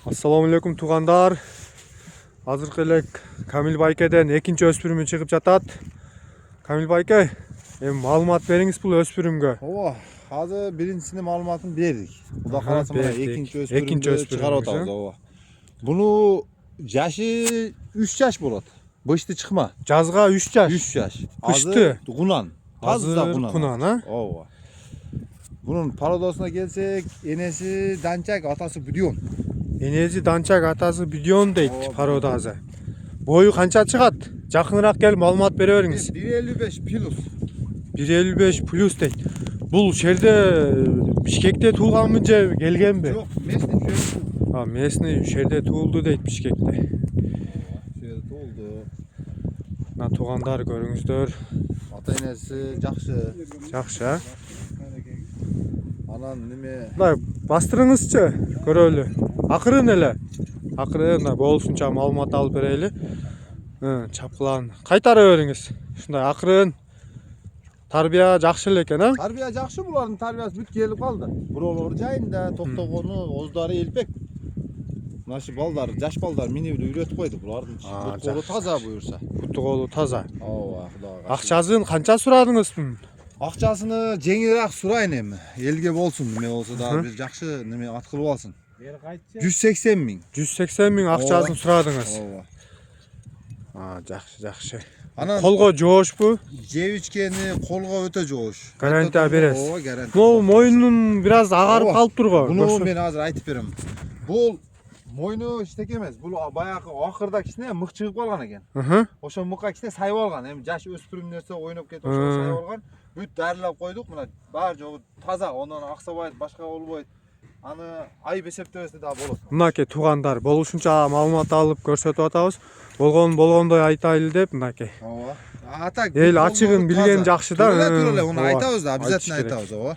Assalamu alaikum tuğandar. Azırkı elek Kamil Bayke'den ekinci öspürümü çıkıp jatat. Kamil Bayke, malumat beriniz bu öspürümge. Hazır birincisinde malumatını verdik. Bu da kalasa mana Ekinci ekinci öspürümde öspürümde çıkarıp Bunu yaşı 3 yaş bolat. Bıştı çıkma. Cazga 3 yaş. 3 yaş. Kıştı. Kunan. Hazır kunan ha. Bunun parodosuna gelsek enesi dançak atası büdüyon. Enezi dançak atası biliyon deyt Oo, parodazı. Boyu kança çıkat? Jakыныrak gel malumat beriberiңiz. 1.55 plus. 1.55 plus deyt. Bul şerde Bişkekte tuğulganmı je gelgenbi? Yok, mesni şöyle. Ha, mesni şerde tuğuldu deyt Bişkekte. Şöyle oldu. Na tuğandar görüңüzдөр. Ata enesi jakşı. Жақсы, ha? Anan nime? Мына бастырыңызчы көрөлү. Акырын эле. Акырын болушунча маалымат алып берели. Чапкылан кайтара бериңиz. Ушундай акырын. Тарбия жакшы эле экен, а? Tarbiya jakşı buların tarbiyası büt gelip kaldı. Buralar jayında toktogonu, ozları elpek. Naşı balдар, jaş balдар meni bile üretip koydu bulardın. Kolu taza buyursa. Куту колу таза. Ооба, Xudoga. Акчасын канча сурадыңыз? Акчасını жеңилирээк сурайын эми. Элге болсун, неме болсо да бир жакшы неме ат кылып алсын. 180 миң. 180 миң акчасын сурадыңыз. Ооба. Жакшы. Анан Колго жоошпу? жебичкени колго өтө жоош. Гарантия бересиз. Ооба, гарантия. Могу мойнун бир аз агарып калып турго. Буну мен азыр айтып берем. Бул мойну иштеке эмес. Бул баягы акырда кичине мык чыгып калган экен. Ошо мыкка кичине сайып алган. Эми жаш өспүрүм нерсе ойноп кетип ошо сайып алган. Бүт дарылап койдук. Мына баары жогу таза, ондан аксабайт, башка болбойт. Аны айып эсептебесе да болот. Мынакей туугандар, болушунча маалымат алып көрсөтүп атабыз. Болгондой айтайлы деп мынакей. Ооба. Ата Эл ачыгын билген жакшы да. Тура, уну айтабыз да, обязательно айтабыз, ооба.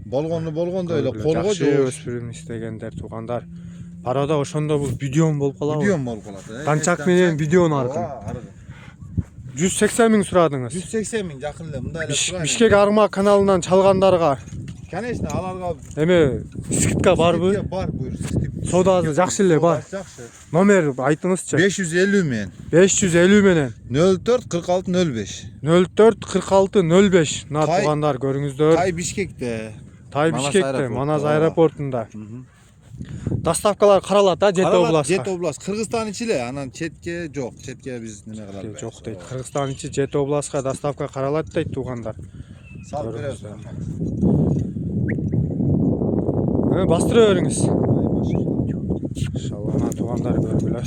Болгондой эле колго жакшы өспүрүм истегендер туугандар. Парада ошондо бул видеом болуп калабы? Видеом болуп калат. Данчак менен видеонун аркын. 180 миң сурадыңыз. 180 миң жакын эле мындай эле сурайын. Бишкек Арма каналынан чалгандарга Конечно, аларга эме скидка барбы? Бар, буюрса. Содасы жакшы эле бар. Жакшы. Номер айтыңызчы. 550 мен. 550 менен 04 46 05. 04 46 05. На туугандар көрүңүздөр. Тай Бишкекте. Тай Бишкекте, Манас аэропортунда. Доставкалар каралат да, Жете областка. Жете област. Кыргызстан ичиле, анан четке жок. Четке биз неме кылабыз? Жок дейт. Кыргызстан ичи Жете областка доставка каралат дейт туугандар. Салып беребиз. Бастыра бериңиз. Иншалла, туугандар көргүлө.